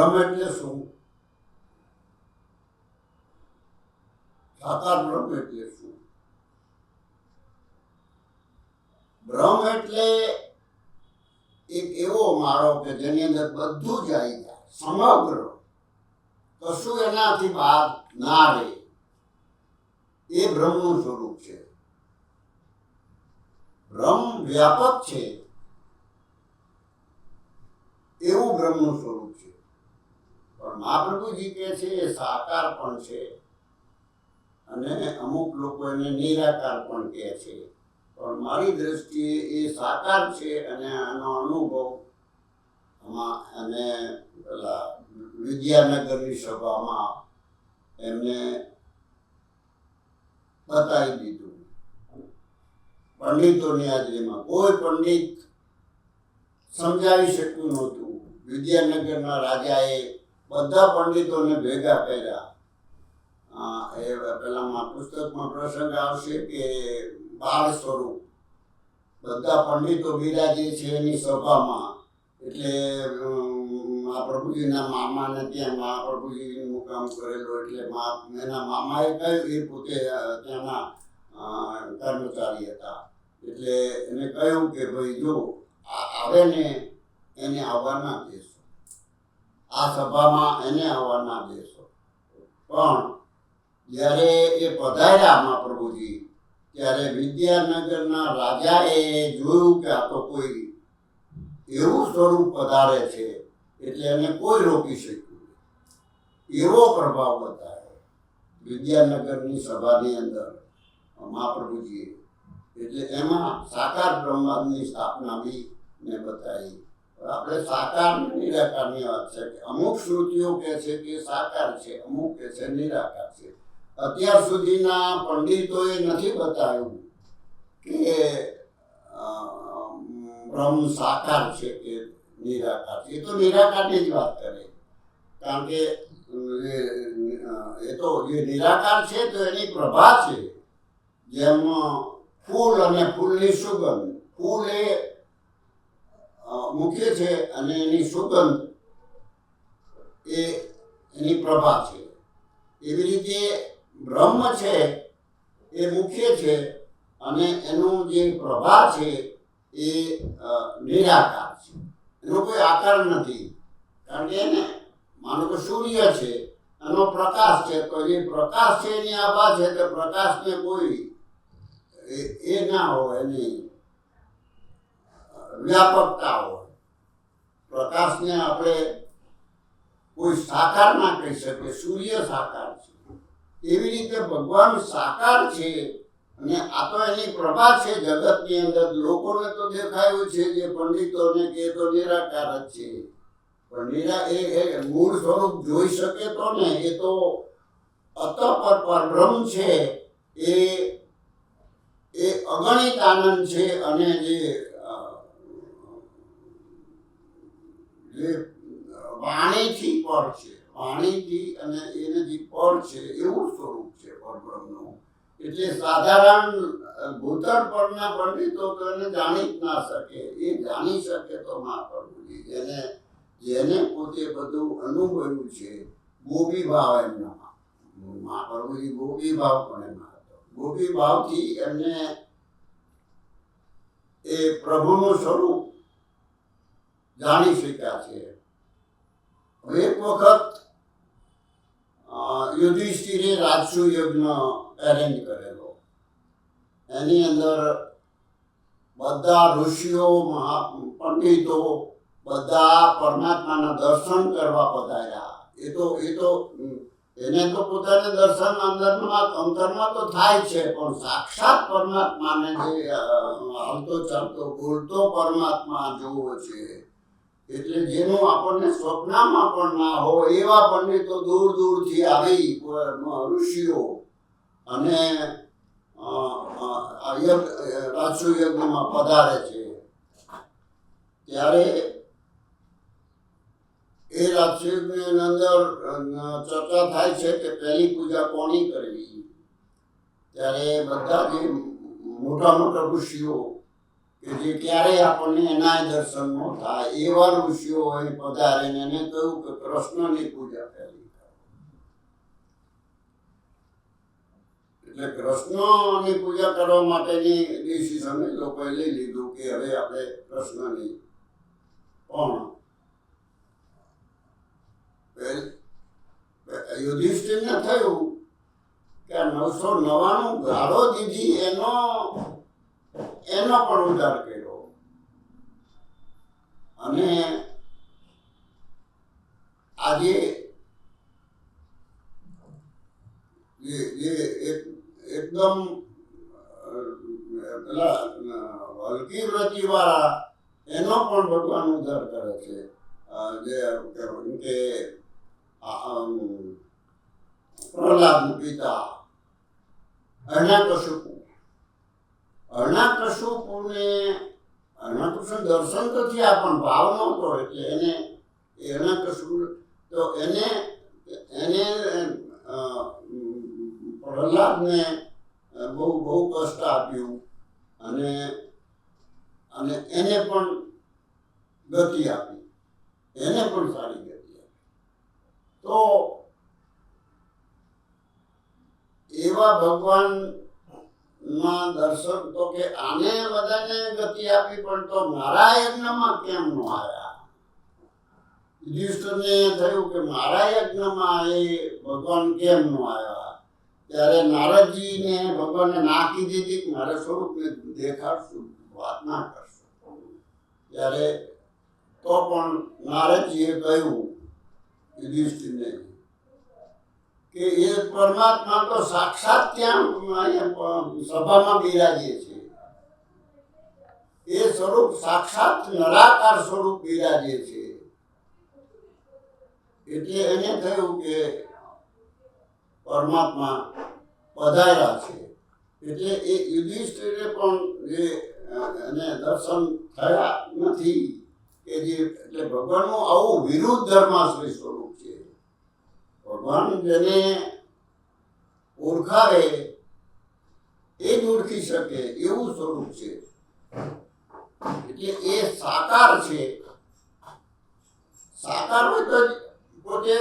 બ્રહ્મ એટલે શું? સાકાર બ્રહ્મ એટલે શું? બ્રહ્મ એટલે એક એવો માળો કે જેની અંદર બધું જ આવી જાય, સમગ્ર, કશું એનાથી બહાર ના રહે, એ બ્રહ્મનું સ્વરૂપ છે. બ્રહ્મ વ્યાપક છે એવું બ્રહ્મનું સ્વરૂપ છે. પણ મહાપ્રભુજી કહે છે એ સાકાર પણ છે, અને અમુક લોકો એને નિરાકાર પણ કહે છે. પણ મારી દ્રષ્ટિએ એ સાકાર છે, અને આનો અનુભવ અને પેલા વિદ્યાનગરની સભામાં એમને બતાવી દીધું. પંડિતોની હાજરીમાં કોઈ પંડિત સમજાવી શક્યું નહોતું. વિદ્યાનગરના રાજાએ બધા પંડિતોને ભેગા કર્યા. એ પેલામાં પુસ્તકમાં પ્રસંગ આવશે કે બાળ સ્વરૂપ બધા પંડિતો બિરાજે છે એની સભામાં. એટલે મહાપ્રભુજીના મામાને ત્યાં મહાપ્રભુજીનું મુકામ કરેલો, એટલે એના મામાએ કહ્યું, એ પોતે ત્યાંના કર્મચારી હતા, એટલે એને કહ્યું કે ભાઈ જો આવે ને એને આવવા ના દેશો, આ સભામાં એને આવવા ના દેશો. પણ જ્યારે એ પધાર્યા મહાપ્રભુજી, ત્યારે વિદ્યાનગરના રાજાએ જોયું કે આ તો કોઈ એવું સ્વરૂપ પધારે છે, એટલે એને કોઈ રોકી શક્યું. એવો પ્રભાવ બતાવ્યો વિદ્યાનગરની સભાની અંદર મહાપ્રભુજીએ. એટલે એમાં સાકાર બ્રહ્માંડની સ્થાપના બી ને બતાવી. આપણે સાકાર નિરાકારની વાત છે કે અમુક શ્રુતિઓ કહે છે કે સાકાર છે, અમુક કહે છે નિરાકાર છે. અત્યાર સુધીના પંડિતોએ નથી બતાવ્યું કે બ્રહ્મ સાકાર છે કે નિરાકાર છે. એ તો નિરાકારની જ વાત કરે, કારણ કે એ તો જે નિરાકાર છે તો એની પ્રભા છે. જેમ ફૂલ અને ફૂલની સુગંધ, ફૂલ એ મુખ્ય છે અને એની સુગંધ એ એની પ્રભા છે. એવી રીતે બ્રહ્મ છે એ મુખ્ય છે અને એનું જે પ્રભા છે એ નિરાકાર છે. એનો કોઈ આકાર નથી. કારણ કે એને માનો કે સૂર્ય છે, એનો પ્રકાશ છે, તો જે પ્રકાશ છે એની આભા છે, તો પ્રકાશને કોઈ એ ના હોય, એની વ્યાપકતા હોય. પ્રકાશને આપણે કોઈ સાકાર ના કહી શકીએ, સૂર્ય સાકાર છે. એવી રીતે ભગવાન સાકાર છે, અને આ તો એની પ્રભા છે જગતની અંદર. લોકોને તો દેખાયું છે, જે પંડિતોને કે તો નિરાકાર જ છે, પણ એ મૂળ સ્વરૂપ જોઈ શકે તો ને, એ તો અતઃપર પરબ્રહ્મ છે, એ અગણિત આનંદ છે, અને જે વાણીથી પર છે, વાણીથી અને એને જે પર છે એવું સ્વરૂપ છે પરબ્રહ્મનું. એટલે સાધારણ ભૂતળ પરના પંડિતો તો એને જાણી જ ના શકે. એ જાણી શકે તો મહાપ્રભુજી, જેને પોતે બધું અનુભવ્યું છે. ગોપી ભાવ એમનામાં, મહાપ્રભુજી ગોપી ભાવ પણ એમાં હતો. ગોપી ભાવથી એમને એ પ્રભુનું સ્વરૂપ જાણી શક્યા છે. એક વખત યુધિષ્ઠિરે રાજસુ યજ્ઞ એરેન્જ કરેલો. એની અંદર બધા ઋષિઓ, પંડિતો બધા પરમાત્માના દર્શન કરવા પધાર્યા. એને તો પોતાને દર્શન અંતરમાં તો થાય છે, પણ સાક્ષાત પરમાત્માને જે હાલતો ચાલતો બોલતો પરમાત્મા જોવો છે, એટલે જેનું આપણને સ્વપ્નમાં પણ ના હોય એવા પંડિતો દૂર દૂરથી આવી ઋષિઓ અને રાજસુ યજ્ઞમાં પધારે છે. ત્યારે એ રાજસુ યજ્ઞની અંદર ચર્ચા થાય છે કે પહેલી પૂજા કોની કરવી. ત્યારે બધા જે મોટા મોટા ઋષિઓ કે જે ક્યારેય આપણને એના દર્શન ન થાય એવા ઋષિઓ અહીં પધારીને એને કહ્યું કે કૃષ્ણની પૂજા પહેલી કરો. એટલે કૃષ્ણની પૂજા કરવા માટેની ડિસિઝન એ લોકોએ લઈ લીધું કે હવે આપણે કૃષ્ણની પણ યુધિષ્ઠિરને થયું કે 999 ગાળો દીધી એનો પણ ઉદ્ધાર કર્યો. અને આજે એકદમ પેલા હલકી વૃત્તિ વાળા એનો પણ ભગવાન ઉદ્ધાર કરે છે. જે પ્રહલાદના પિતા હરણાકશુપુને દર્શન તો થયા પણ ભાવ નહોતો, એટલે એને હરણાકશુ તો એને પ્રહલાદને બહુ કષ્ટ આપ્યું અને એને પણ ગતિ આપી, એને પણ સારી ગતિ આપી. તો એવા ભગવાન ના દર્શન તો કે આને બધાને ગતિ આપી પણ તો મારા યજ્ઞમાં કેમ ન આવ્યા? યુધિષ્ઠિરને થયું કે મારા યજ્ઞમાં એ ભગવાન કેમ ન આવ્યા? ત્યારે નારદજીને ભગવાને ના કીધી હતી કે મારા સ્વરૂપને દેખાડશું, વાત ના કરશું. ત્યારે તો પણ નારદજીએ કહ્યું યુધિષ્ઠિરને કે એ પરમાત્મા તો સાક્ષાત ત્યાં સભામાં બિરાજે છે. એ સ્વરૂપ સાક્ષાત નિરાકાર સ્વરૂપ બિરાજે છે. એટલે એને થયું કે પરમાત્મા પધાર્યા છે. એટલે એ યુધિષ્ઠિરે પણ જે એને દર્શન થયા નથી કે જે એટલે ભગવાનનું આવું વિરુદ્ધ ધર્માશ્રય સ્વરૂપ છે. ભગવાન જેને ઓળખાવે એ જ ઓળખી શકે એવું સ્વરૂપ છે. એટલે એ સાકાર છે. સાકાર હોય તો પોતે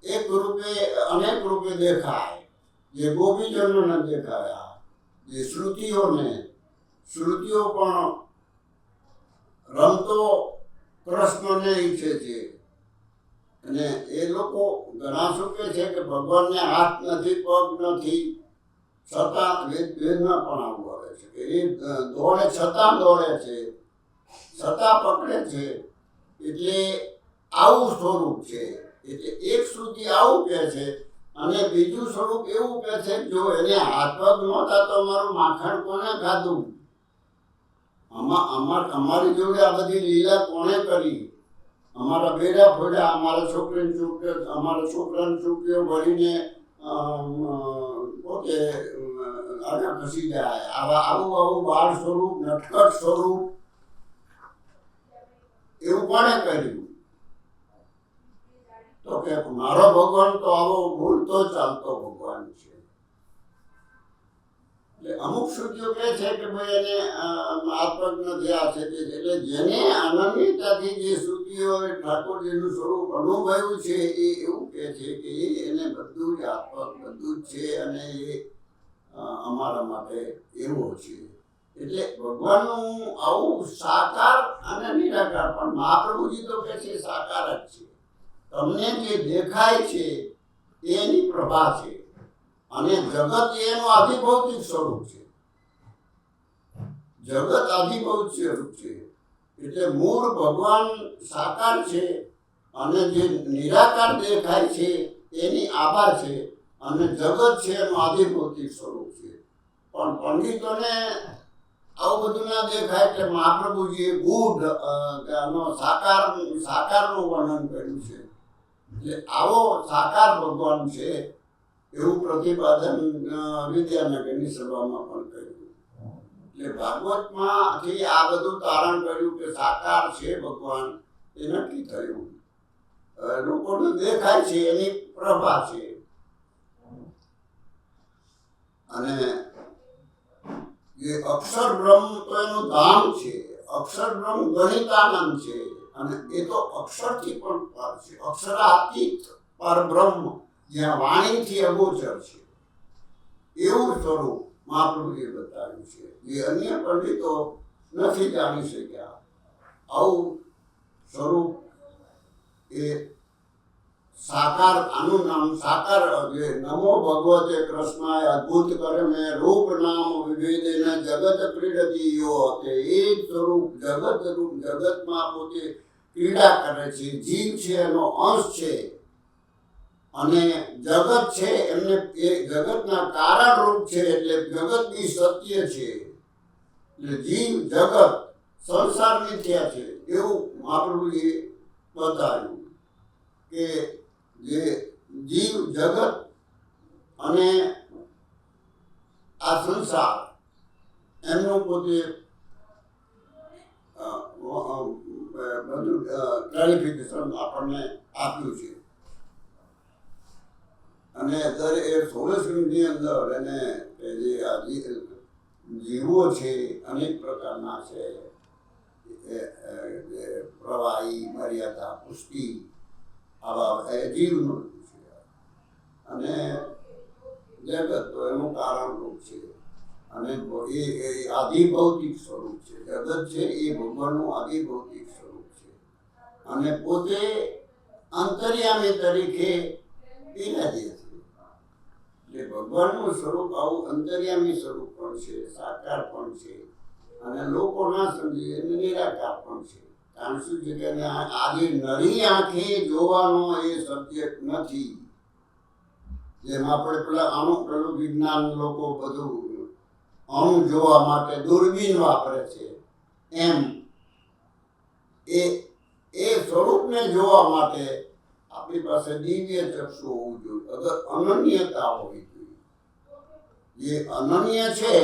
એક રૂપે અનેક રૂપે દેખાય. જે ગોપીજનોને દેખાયા, જે શ્રુતિઓ પણ રમતો કૃષ્ણને ઈચ્છે છે. અને એ લોકો ઘણા શું કહે છે કે ભગવાનને હાથ નથી, પગ નથી, છતાં વેદમાં પણ આવું આવે છે કે એ દોડે છતાં દોડે છે, છતાં પકડે છે. એટલે આવું સ્વરૂપ છે. એટલે એક શ્રુતિ આવું કહે છે અને બીજું સ્વરૂપ એવું કહે છે જો એને હાથ પગ નહોતા તો અમારું માખણ કોને ખાધું? અમારી જોડે આ બધી લીલા કોણે કરી? અમારા બેડા ફોડ્યા, અમારા છોકરાની છોકરીઓ ભરીને પોતે આગળ ખસી જાય. આવું બાળ સ્વરૂપ, નટખટ સ્વરૂપ એવું કોણે કર્યું? તો કે મારો ભગવાન તો આવો ભૂલતો ચાલતો ભગવાન છે. એટલે અમુક શ્રુતિઓ કહે છે કે ભાઈ એને આત્મક નથી આ છે. એટલે જેને અનન્યતાથી જે શ્રુતિઓ ઠાકોરજીનું સ્વરૂપ અનુભવ્યું છે એ એવું કહે છે કે એને બધું જ આત્મક બધું જ છે અને એ અમારા માટે એવો છે. એટલે ભગવાનનું આવું સાકાર અને નિરાકાર, પણ મહાપ્રભુજી તો કહે છે સાકાર જ છે. તમને જે દેખાય છે એની પ્રભા છે અને જગત એનું આધિભૌતિક સ્વરૂપ છે. જગત આધિભૌતિક સ્વરૂપ છે. એટલે મૂળ ભગવાન સાકાર છે અને જે નિરાકાર દેખાય છે એની આભા છે અને જગત છે એનું આધિભૌતિક સ્વરૂપ છે. પણ પંડિતોને આવું બધું ના દેખાય એટલે મહાપ્રભુજીએ ગૂઢ સાકારનું વર્ણન કર્યું છે. એટલે આવો સાકાર ભગવાન છે એવું પ્રતિપાદન વિદ્યાનગરની સભામાં પણ કર્યું. એટલે ભાગવતમાંથી આ બધું તારણ કર્યું કે સાકાર છે ભગવાન એ નક્કી થયું. લોકોને દેખાય છે એની પ્રભા છે. અને જે અક્ષર બ્રહ્મ તો એનું ધામ છે. અક્ષર બ્રહ્મ ગણિતાનંદ છે અને એ તો અક્ષરથી પણ પર છે. અક્ષરાતીત પરબ્રહ્મ જ્યાં વાણીથી અગોચર છે એવું સ્વરૂપ મહાપ્રભુએ બતાવ્યું છે જે અન્ય પંડિતો નથી જાણી શક્યા. આવું સ્વરૂપ એ સાકાર, આનું નામ સાકાર, જે નમો ભગવતે કૃષ્ણાય અદ્ભુત કરે મેં રૂપ નામ વિભેદેને જગત ક્રીડતી યો તે એ જ સ્વરૂપ જગત રૂપ, જગતમાં પોતે ક્રીડા કરે છે. જીવ છે એનો અંશ છે અને જગત છે એમને એ જગતના કારણ રૂપ છે એટલે જગત બી સત્ય છે. એટલે જીવ જગત સંસાર મિથ્યા છે એવું મહાપ્રભુએ બતાવ્યું કે જે જીવ જગત અને આ સંસાર એમનું પોતે બધું ક્લેરિફિકેશન આપણને આપ્યું છે. અને દરેક 16 શ્રીની અંદર એને જે આ જીવો છે અનેક પ્રકારના છે, પ્રવાહી, મર્યાદા, પુષ્ટિ, આવા જીવનું છે અને જગત તો એનું કારણરૂપ છે અને એ આધિભૌતિક સ્વરૂપ છે. જગત છે એ ભગવાનનું આધિભૌતિક સ્વરૂપ છે અને પોતે અંતર્યામી તરીકે બિરાજે છે. એટલે ભગવાનનું સ્વરૂપ આવું અંતર્યામી સ્વરૂપ પણ છે, સાકાર પણ છે અને લોકો ના સમજી એને નિરાકાર પણ છે. કારણ શું છે કે આજે નરી આંખે જોવાનો એ સબ્જેક્ટ નથી. જેમ આપણે પેલું વિજ્ઞાન લોકો બધું અણુ જોવા માટે દૂરબીન વાપરે છે એમ એ સ્વરૂપને જોવા માટે આપણી પાસે દિવ્ય ચક્ષુ હોવું જોઈએ. અગર અનન્યતા હોવી જોઈએ. જે અનન્ય છે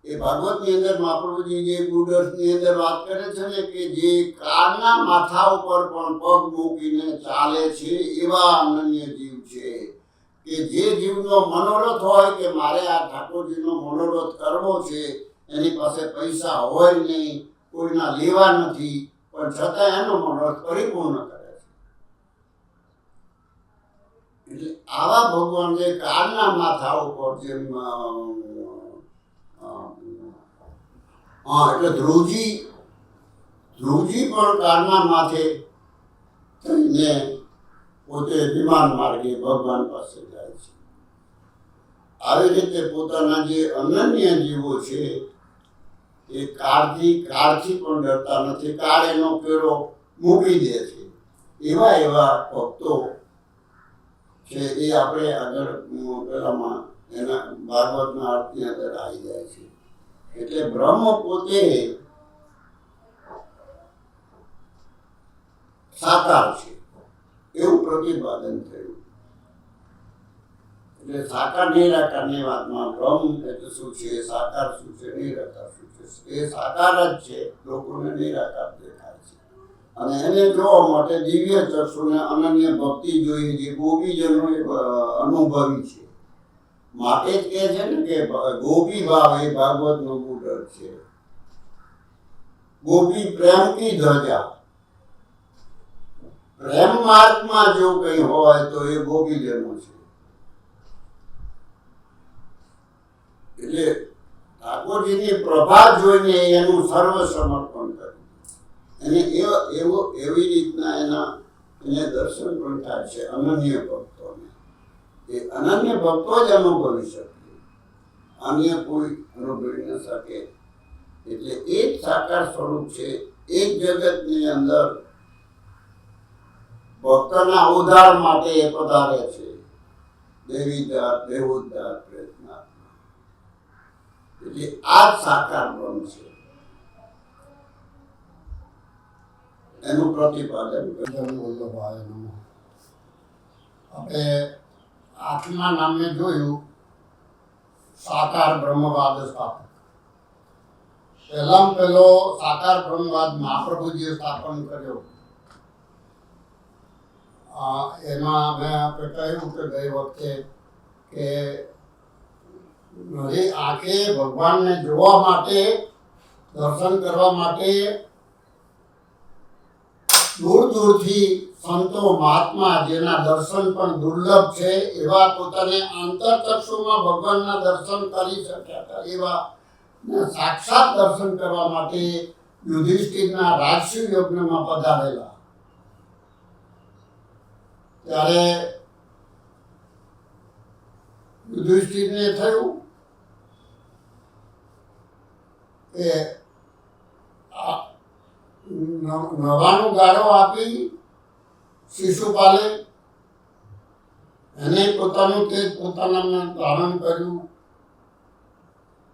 એ ભાગવતની અંદર મહાપ્રભુજી જે ગુડર્સની અંદર વાત કરે છે ને કે જે કાળના માથા ઉપર પણ પગ મૂકીને ચાલે છે એવા અનન્ય જીવ છે. કે જે જીવનો મનોરથ હોય કે મારે આ ઠાકોરજીનો મનોરથ કરવો છે, એની પાસે પૈસા હોય નહીં, કોઈના લેવા નથી, પણ છતાં એનો મનોરથ પરિપૂર્ણ કરે છે. એટલે આવા ભગવાન જે કાળના માથા ઉપર જેમ એટલે ધ્રુવજી પણ કાળના માથે થઈને પોતે વિમાન માર્ગે ભગવાન પાસે જાય છે. આવી રીતે પોતાના જે અનન્ય જીવો છે એ કાળથી પણ ડરતા નથી. કાળ એનો કેળો મૂકી દે છે. એવા ભક્તો છે એ આપણે આગળ પેલામાં એના ભાગવતના અર્થની અંદર આવી જાય છે. એટલે બ્રહ્મ પોતે સાકાર છે એવું પ્રતિપાદન થયું. એટલે સાકાર નિરાકારની વાતમાં બ્રહ્મ એટલે શું છે, સાકાર શું છે, નિરાકાર શું છે. એ સાકાર જ છે, લોકોને નિરાકાર દેખાય છે અને એને જોવા માટે દિવ્ય ચક્ષુને અનન્ય ભક્તિ જોઈએ જે ગોપીજનો અનુભવી છે. માટે જ કહે છે ને કે ગોપી ભાવ એ ભાગવતનો ગુડર છે. ગોપી પ્રેમ કી ધજા. પ્રેમ માર્ગમાં જો કઈ હોય તો એ ગોપીજનો છે. એટલે ઠાકોરજીની પ્રભા જોઈને એનું સર્વ સમર્પણ કર્યું અને એવી રીતના એને દર્શન પણ થાય છે અનન્ય ભક્તોને. એ અનન્ય ભક્તો જ અનુભવી શકે, અન્ય કોઈ અનુભવી ન શકે. એટલે એ જ સાકાર સ્વરૂપ છે. એક જગતની અંદર ભક્તના ઉદ્ધાર માટે એ પધારે છે. દેવીદાર, દેવોદ્ધાર, પ્રયત્નાત્મા. એટલે આ જ સાકાર બ્રહ્મ છે. એનું પ્રતિપાદન વલ્લભાય નમઃ. આપણે આઠમા નામે જોયું સાકાર બ્રહ્મવાદ સ્થાપક. પહેલો સાકાર બ્રહ્મવાદ મહાપ્રભુજીએ સ્થાપન કર્યો. એમાં મેં આપણે કહ્યું કે ગઈ વખતે કે નરી આંખે ભગવાનને જોવા માટે, દર્શન કરવા માટે દૂર દૂરથી સંતો મહાત્મા જેના દર્શન પણ દુર્લભ છે એવા પોતાને આંતરચક્ષુમાં ભગવાનના દર્શન કરી શક્યા હતા એવા સાક્ષાત દર્શન કરવા માટે યુધિષ્ઠિરના રાજસૂય યજ્ઞમાં પધારેલા. ત્યારે યુધિષ્ઠિરને થયું કે નવાનો ગાળો આપી શિશુપાલે એને પોતાનું તેજ પોતાના ધારણ કર્યું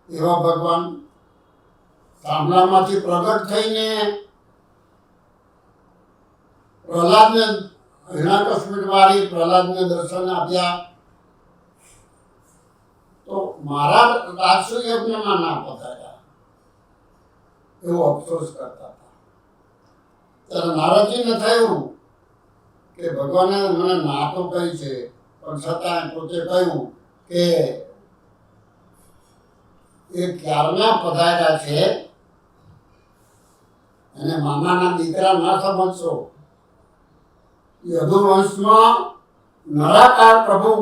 એવા ભગવાન થાંભલામાંથી પ્રગટ થઈને પ્રહલાદને હિરણ્યકશ્યપ વાળી પ્રહલાદને દર્શન આપ્યા. તો મારા રાજસૂય યજ્ઞમાં ના પધાર્યા એવો અફસોસ કરતા હતા. ત્યારે નારદજીને થયું કે ભગવાને મને ના તો કહી છે પણ છતાં પોતે કહ્યું કે એ ક્યારના પધાર્યા છે અને મામાના દીકરા ના સમજશો. યદુવંશમાં નરાકાર પ્રભુ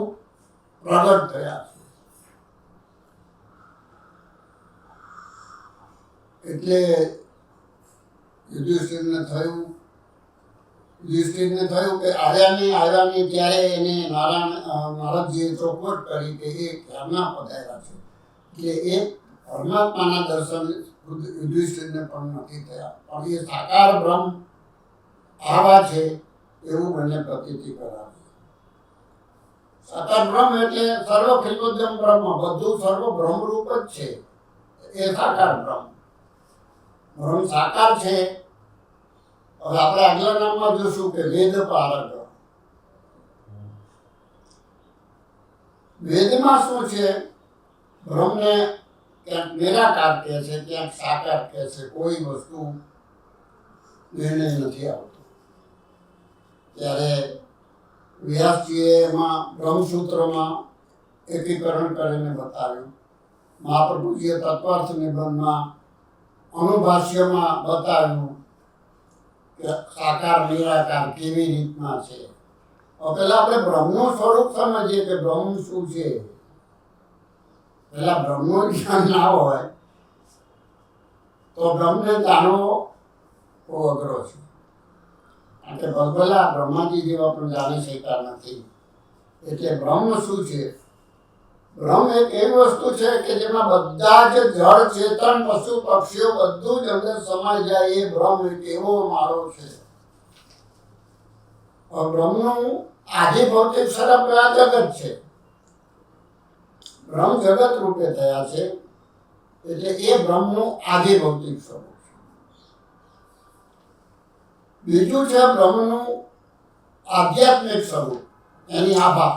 પ્રગટ થયા છે. એટલે યુધિષ્ઠિરને થયું કે આવ્યાની ત્યારે એને નારદજીએ ચોખવટ કરી કે એ ક્યારના પધાર્યા છે. એટલે એ પરમાત્માના દર્શન યુધિષ્ઠિરને પણ નથી થયા, પણ એ સાકાર બ્રહ્મ આવા છે એવું મને પ્રતીતિ કરાવી. સાકાર બ્રહ્મ એટલે સર્વ ખિલવદ્યમ બ્રહ્મ, બધું સર્વ બ્રહ્મરૂપ જ છે એ સાકાર બ્રહ્મ. બ્રહ્મ સાકાર છે. હવે આપણે આગલા નામમાં જોશું કે વેદ પારક. વેદમાં શું છે? બ્રહ્મને ક્યાંક નિરાકાર કહે છે, ક્યાંક સાકાર કહે છે. કોઈ વસ્તુ નિર્ણય નથી આવતો. ત્યારે વ્યાસજીએ એમાં બ્રહ્મસૂત્રમાં એકીકરણ કરીને બતાવ્યું. મહાપ્રભુજીએ તત્વાર્થ નિબંધમાં અનુભાષ્યમાં બતાવ્યું કે સાકાર નિરાકાર કેવી રીતના છે. પહેલા આપણે બ્રહ્મનું સ્વરૂપ સમજીએ કે બ્રહ્મ શું છે. પહેલા બ્રહ્મનું જ્ઞાન ના હોય તો બ્રહ્મને જાણવો બહુ અઘરો છે. કારણ કે ભગવાન બ્રહ્માજી જેવા પણ જાણી શક્યા નથી. એટલે બ્રહ્મ શું છે? બ્રહ્મ એક એવી વસ્તુ છે કે જેમાં બધા જ જળ ચેતન પશુ પક્ષીઓ બધું જ અંદર સમાઈ જાય. એ બ્રહ્મ એક એવો માળો છે. બ્રહ્મનું આદિ ભૌતિક સ્વરૂપ આ જગત છે. બ્રહ્મ જગત રૂપે થયા છે એટલે એ બ્રહ્મનું આદિ ભૌતિક સ્વરૂપ છે. બીજું છે બ્રહ્મનું આધ્યાત્મિક સ્વરૂપ, એની આભા.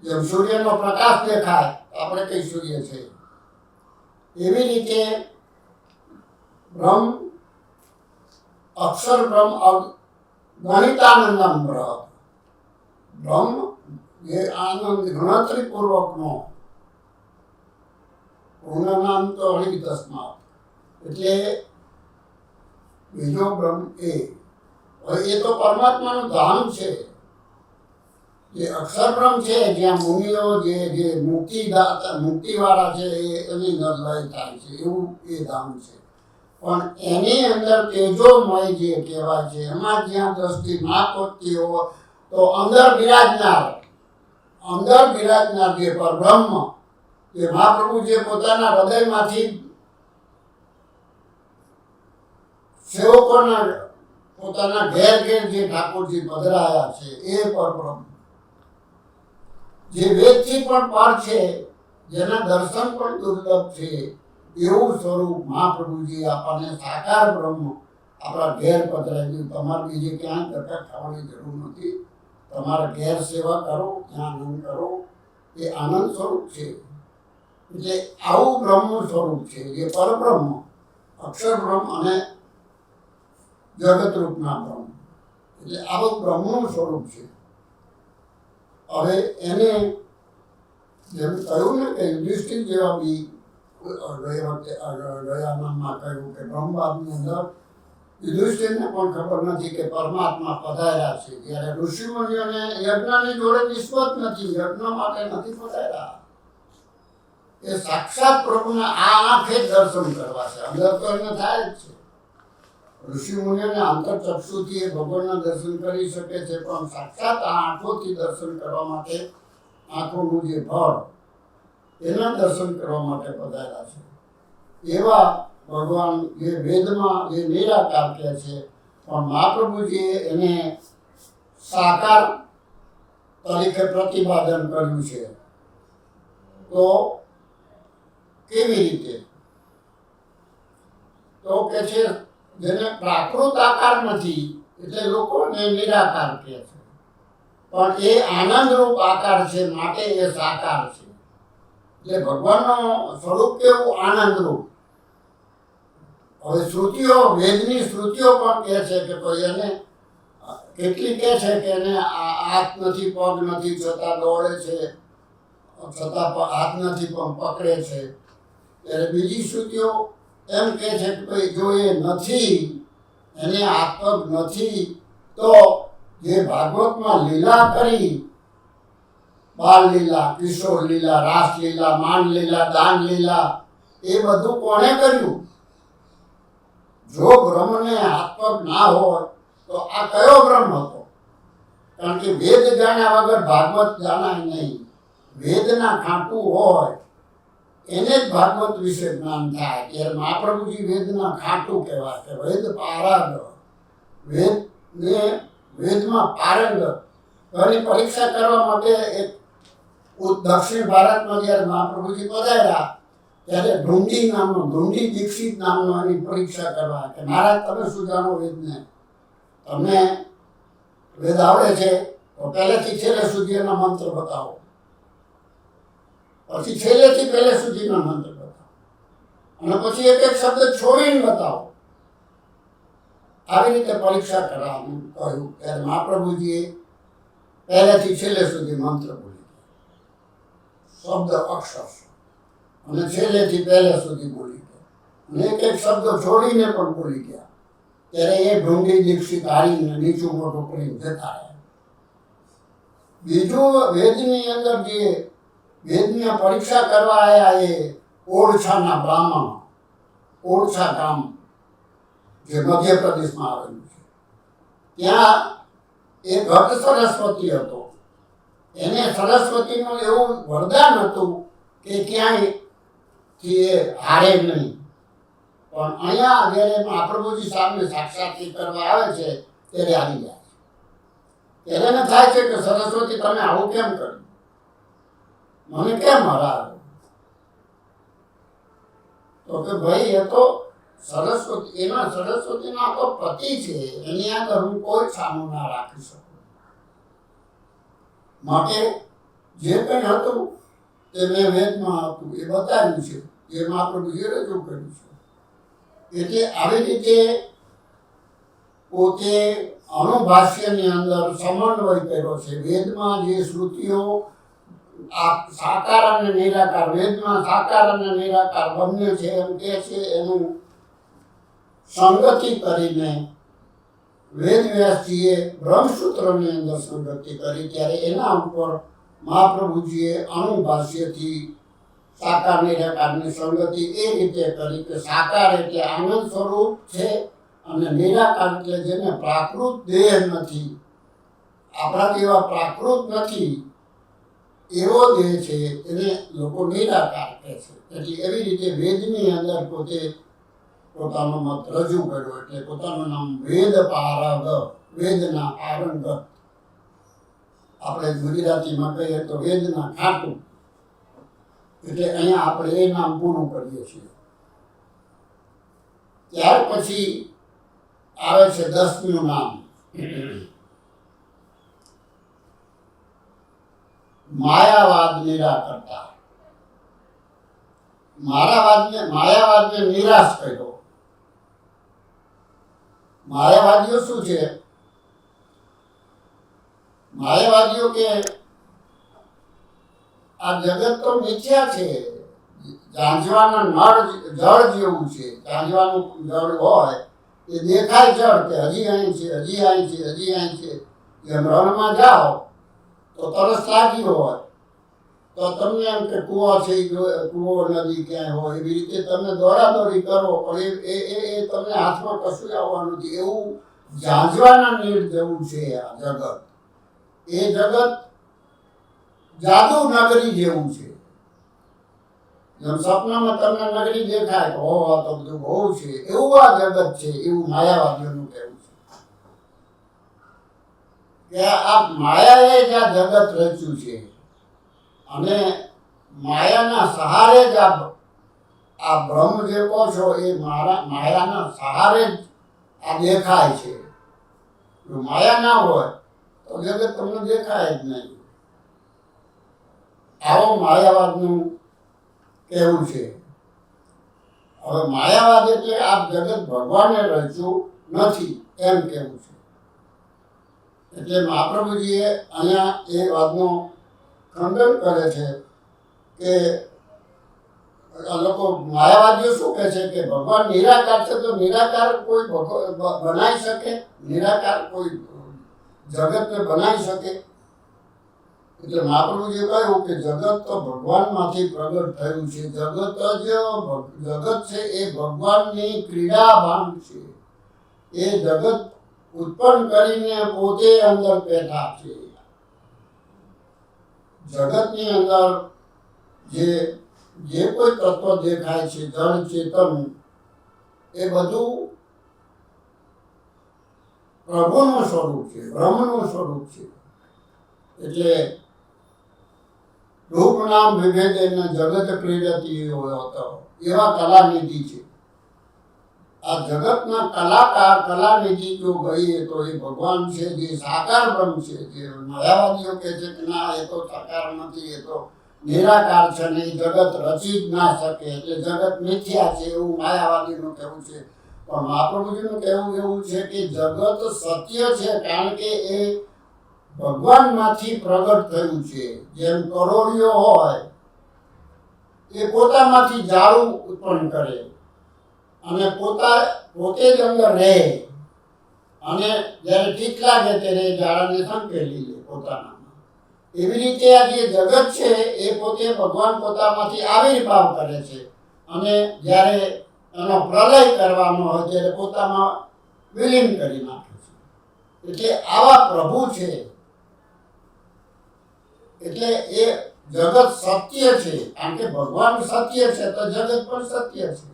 જેમ સૂર્યનો પ્રકાશ દેખાય આપણે કઈ સૂર્ય છે, એવી રીતે બ્રહ્મ અક્ષર બ્રહ્મ ગણિતાનંદમ બ્રહ્મ. બ્રહ્મ એ આનંદ ગણતરીપૂર્વકનો પૂર્ણનામ તો અણિતસ્માત. એટલે બીજો બ્રહ્મ એ તો પરમાત્માનું ધામ છે. જે અક્ષર બ્રહ્મ છે જ્યાં મુનિઓ જે મુક્તિવાળા છે એની અંદર લય થાય છે એવું એ ધામ છે. પણ એની અંદર તેજોમય જે કહેવાય છે એમાં જ્યાં દ્રષ્ટિ ના પહોંચતી હોય તો અંદર બિરાજનાર જે પરબ્રહ્મ, જે મહાપ્રભુ જે પોતાના હૃદયમાંથી સેવકોના પોતાના ઘેર ઘેર જે ઠાકોરજી પધરાયા છે એ પરબ્રહ્મ, જે વેદથી પણ પાર છે, જેના દર્શન પણ દુર્લભ છે, એવું સ્વરૂપ મહાપ્રભુજી આપણને સાકાર બ્રહ્મ આપણા ઘેર પધરાવ્યું. તમારે બીજે ક્યાંય ધક્કા ખાવાની જરૂર નથી. તમારા ઘેર સેવા કરો, ત્યાં આનંદ કરો. એ આનંદ સ્વરૂપ છે. એટલે આવું બ્રહ્મનું સ્વરૂપ છે જે પરબ્રહ્મ, અક્ષર બ્રહ્મ અને જગત રૂપના બ્રહ્મ. એટલે આવું બ્રહ્મનું સ્વરૂપ છે. હવે એને જેમ કહ્યું ને કે યુધિષ્ઠિર જેવા બી ગયા નામમાં કહ્યું કે બ્રહ્મવાદની અંદર યુધિષ્ઠિરને પણ ખબર નથી કે પરમાત્મા પધાર્યા છે, ત્યારે ઋષિમુનિઓને યજ્ઞની જોડે નિસ્બત નથી, યજ્ઞ માટે નથી પધાર્યા, એ સાક્ષાત પ્રભુના આ આંખે જ દર્શન કરવા છે. અંદર તો એને થાય જ છે. ઋષિમુનિઓને અંતરચક્ષુથી એ ભગવાનના દર્શન કરી શકે છે, પણ સાક્ષાત આ આંખોથી દર્શન કરવા માટે, આંખોનું જે ફળ એના દર્શન કરવા માટે પધાર્યા છે. એવા ભગવાન જે વેદમાં જે નિરાકાર કહે છે, પણ મહાપ્રભુજીએ એને સાકાર તરીકે પ્રતિપાદન કર્યું છે. તો કેવી રીતે? તો કે છે જેને પ્રાકૃત આકાર નથી એટલે લોકોને નિરાકાર કહે છે, પણ એ આનંદરૂપ આકાર છે, માટે એ સાકાર છે. એટલે ભગવાનનું સ્વરૂપ કેવું? આનંદરૂપ. હવે શ્રુતિઓ, વેદની શ્રુતિઓ પણ કહે છે કે કોઈ એને કેટલી કહે છે કે એને હાથ નથી, પગ નથી, છતાં દોડે છે, છતાં હાથ નથી પણ પકડે છે. ત્યારે બીજી શ્રુતિઓ એમ કહે છે કે ભાઈ જો એ નથી, એને હાથ પગ નથી, તો જે ભાગવતમાં લીલા કરી, બાલ લીલા, કિશોર લીલા, રાસ લીલા, માન લીલા, દાન લીલા, એ બધું કોણે કર્યું? જો બ્રહ્મને હાથ પગ ના હોય તો આ કયો બ્રહ્મ હતો? કારણ કે વેદ જાણ્યા વગર ભાગવત જાણાય નહીં. વેદના ખાટું હોય એને જ ભાગવત વિશે જ્ઞાન થાય. ત્યારે મહાપ્રભુજી વેદના ખાટું કહેવાય કે વેદ પારંગ, વેદમાં પારંગ. એની પરીક્ષા કરવા માટે એક દક્ષિણ ભારતમાં જ્યારે મહાપ્રભુજી પધાર્યા ત્યારે ઢુંડી દીક્ષિત નામનો એની પરીક્ષા કરવા કે મહારાજ તમે શું જાણો વેદને? તમને વેદ આવડે છે તો પહેલેથી છેલ્લે સુધી એના મંત્ર બતાવો, પછી છેલ્લેથી પહેલે સુધીના મંત્ર બતાવો, અને પછી એક એક શબ્દ છોડીને બતાવો. આવી રીતે પરીક્ષા કરવાનું કહ્યું. ત્યારે મહાપ્રભુજીએ પહેલેથી છેલ્લે સુધી મંત્ર બોલી, શબ્દ અક્ષર, અને છેલ્લેથી પહેલે સુધી બોલી ગયા, અને એક એક શબ્દ છોડીને પણ બોલી ગયા. ત્યારે એ ઢુંડી દીક્ષિત હારીને નીચું મોટું કરીને જતા રહ્યા. બીજું વેદની અંદર જે વેદની પરીક્ષા કરવા આવ્યા એ ઓરછાના બ્રાહ્મણ, ઓરછા ગામ જે મધ્યપ્રદેશમાં આવેલું છે, ત્યાં એક ઘટ સરસ્વતી હતો. એને સરસ્વતીનું એવું વરદાન હતું કે ક્યાંયથી એ હારે નહીં. પણ અહીંયા જ્યારે મહાપ્રભુજી સામે સાક્ષાત્કાર કરવા આવે છે ત્યારે આવી જાય છે. ત્યારે એને થાય છે કે સરસ્વતી તમે આવું કેમ કર્યું? મને કેમ હરાવ્યો? તો કે ભાઈ એ તો સરસ્વતી, એના સરસ્વતીના તો પતિ છે, એની આગળ હું કોઈ સામું ના રાખી શકું. માટે જે કંઈ હતું તે મેં વેદમાં હતું એ બતાવ્યું છે, જે મહાપ્રભુજીએ રજૂ કર્યું છે. એટલે આવી રીતે પોતે અણુભાષ્યની અંદર સમન્વય કર્યો છે. વેદમાં જે શ્રુતિઓ સાકાર અને નિરાકાર, વેદમાં સાકાર અને નિરાકાર બંને છે એમ કે છે, એનું સંગતિ કરીને વેદવ્યાસજીએ બ્રહ્મસૂત્રની અંદર સંગતિ કરી. ત્યારે એના ઉપર મહાપ્રભુજીએ અણુભાષ્યથી સાકાર નિરાકારની સંગતિ એ રીતે કરી કે સાકાર એટલે આનંદ સ્વરૂપ છે, અને નિરાકાર એટલે જેને પ્રાકૃત દેહ નથી, આપણા જેવા પ્રાકૃત નથી એવો દેહ છે, એને લોકો નિરાકાર કહે છે. એટલે એવી રીતે વેદની અંદર પોતે પોતાનો મત રજૂ કર્યો. એટલે પોતાનું નામ વેદ પારગ, વેદના પારંગત. આપણે ગુજરાતીમાં કહીએ તો વેદના ખાટું. એટલે અહીંયા આપણે એ નામ પૂરું કરીએ છીએ. ત્યાર પછી આવે છે 10મું નામ, માયાવાદ નિરાકર્તા. માયાવાદને નિરાશ કર્યો. માયાવાદીઓ શું છે? માયાવાદીઓ કે આ જગત તો મિથ્યા છે. ઝાંઝવાના નળ જળ જેવું છે. ઝાંઝવાનું જળ હોય એ દેખાય જળ કે હજી અહીં છે, હજી અહીં છે, હજી અહીં છે. એમ રણમાં જાઓ તો તરસ લાગી હોય તો તમને એમ કે કૂવો છે, કૂવો નદી ક્યાંય હોય એવી રીતે તમે દોડાદોડી કરો પણ એ તમને હાથમાં કશું આવવાનું નથી. એવું ઝાંઝવાના નીર જેવું છે આ જગત. એ જગત જાદુ નગરી જેવું છે. જેમ સપનામાં તમને નગરી દેખાય કે આ તો બધું બહુ છે, એવું આ જગત છે. એવું માયાવાદીઓનું કહેવું છે કે આ માયાએ જ આ જગત રચ્યું છે અને માયાના સહારે જ આ બ્રહ્મ જે કહો છો એ માયાના સહારે જ આ દેખાય છે. જો માયા ના હોય તો જગત તમને દેખાય જ નહીં. આવો માયાવાદનું કહેવું છે. હવે માયાવાદ એટલે આ જગત ભગવાને રચ્યું નથી એમ કહેવું છે. એટલે મહાપ્રભુજીએ અહીંયા એ વાતનું ખંડન કરે છે કે આ લોકો માયાવાદીઓ શું કહે છે કે ભગવાન નિરાકાર છે તો નિરાકાર કોઈ બનાવી શકે? નિરાકાર કોઈ જગતને બનાવી શકે? એટલે મહાપ્રભુજીએ કહ્યું કે જગત તો ભગવાનમાંથી પ્રગટ થયું છે. જગત છે એ ભગવાનની ક્રીડા ભાન છે. એ જગત ઉત્પન્ન કરીને પોતે અંદર બેઠા છે. જગતની અંદર જે કોઈ તત્વ દેખાય છે, જળ ચેતન, એ બધું પ્રભુનું સ્વરૂપ છે, બ્રહ્મનું સ્વરૂપ છે. એટલે રૂપ નામ વિભેદેન જગત ક્રીડતી હતો એવા કલાનિધિ છે. આ જગતના કલાકાર કલાનિધિ જો ગઈએ તો એ ભગવાન છે, જે સાકાર બ્રહ્મ છે. જે માયાવાદીઓ કહે છે કે ના એ તો સાકાર નથી, એ તો નિરાકાર છે ને એ જગત રચી જ ના શકે એટલે જગત મિથ્યા છે, એવું માયાવાદીનું કહેવું છે. પણ મહાપ્રભુજીનું કહેવું એવું છે કે જગત સત્ય છે કારણ કે એ ભગવાનમાંથી પ્રગટ થયું છે. જેમ કરોળિયો હોય એ પોતામાંથી ઝાડું ઉત્પન્ન કરે અને પોતે જ અંદર રહે અને જ્યારે ઠીક લાગે ત્યારે એ ઝાડાને સંકેલી લે પોતાનામાં. એવી રીતે આ જે જગત છે એ પોતે ભગવાન પોતામાંથી આવિર્ભાવ કરે છે અને જ્યારે એનો પ્રલય કરવાનો હોય ત્યારે પોતામાં વિલીન કરી નાખે છે. એટલે આવા પ્રભુ છે. એટલે એ જગત સત્ય છે કારણ કે ભગવાન સત્ય છે તો જગત પણ સત્ય છે.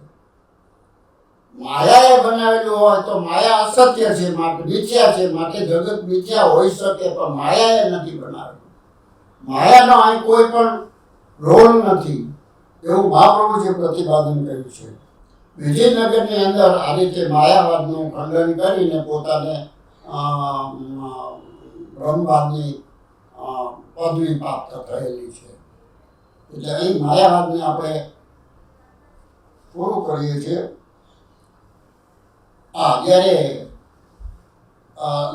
માયાએ બનાવેલું હોય તો માયા અસત્ય છે, માટે મિથ્યા છે, માટે જગત મિથ્યા હોઈ શકે પણ માયાએ નથી બનાવેલું. માયાનો અહીં કોઈ પણ રોલ નથી એવું મહાપ્રભુજીએ પ્રતિપાદન કર્યું છે. વિજયનગરની અંદર આ રીતે માયાવાદનું ખંડન કરીને પોતાને બ્રહ્મવાદની પદવી પ્રાપ્ત થયેલી છે. એટલે અહીં માયાવાદને આપણે પૂરું કરીએ છીએ. જ્યારે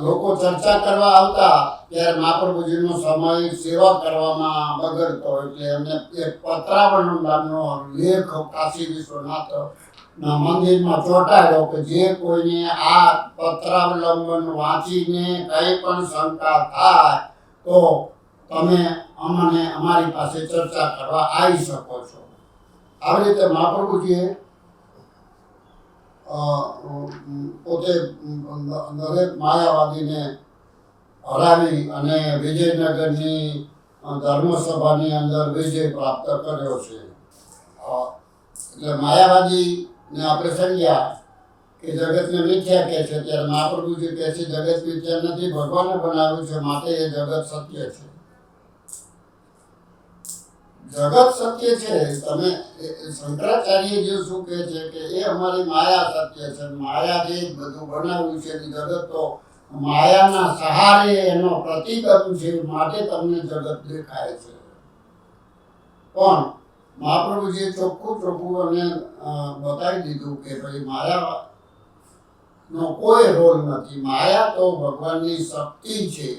લોકો ચર્ચા કરવા આવતા ત્યારે મહાપ્રભુજીનો સમય સેવા કરવામાં બગડતો એટલે એમને એક પત્રાવણ નામનો લેખ કાશી વિશ્વનાથના મંદિરમાં ચોંટાડ્યો કે જે કોઈને આ પત્રાવલંબન વાંચીને કંઈ પણ શંકા થાય તો તમે અમને અમારી પાસે ચર્ચા કરવા આવી શકો છો. આવી રીતે મહાપ્રભુજીએ પોતે દરેક માયાવાદીને હરાવી અને વિજયનગરની ધર્મસભાની અંદર વિજય પ્રાપ્ત કર્યો છે. એટલે માયાવાદીને આપણે સમજ્યા કે જગતને મિથ્યા કહે છે ત્યારે મહાપ્રભુજી કહે છે જગત મિથ્યા નથી, ભગવાને બનાવ્યું છે માટે એ જગત સત્ય છે. જગત સત્ય છે. તમે શંકરાચાર્ય જે શું કહે છે કે એ અમારી માયા સત્ય છે, માયાથી બધું બનાવ્યું છે. જગત તો માયાના સહારે એનો પ્રતિબંધ છે માટે તમને જગત દેખાય છે. પણ મહાપ્રભુજીએ ચોખ્ખું અને બતાવી દીધું કે ભાઈ માયાનો કોઈ રોલ નથી. માયા તો ભગવાનની શક્તિ છે.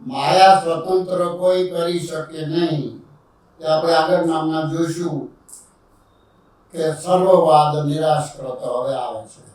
માયા સ્વતંત્ર કોઈ કરી શકે નહીં. કે આપણે આગળ નામના જોઈશું કે સર્વવાદ નિરાશ કરતો હવે આવે છે.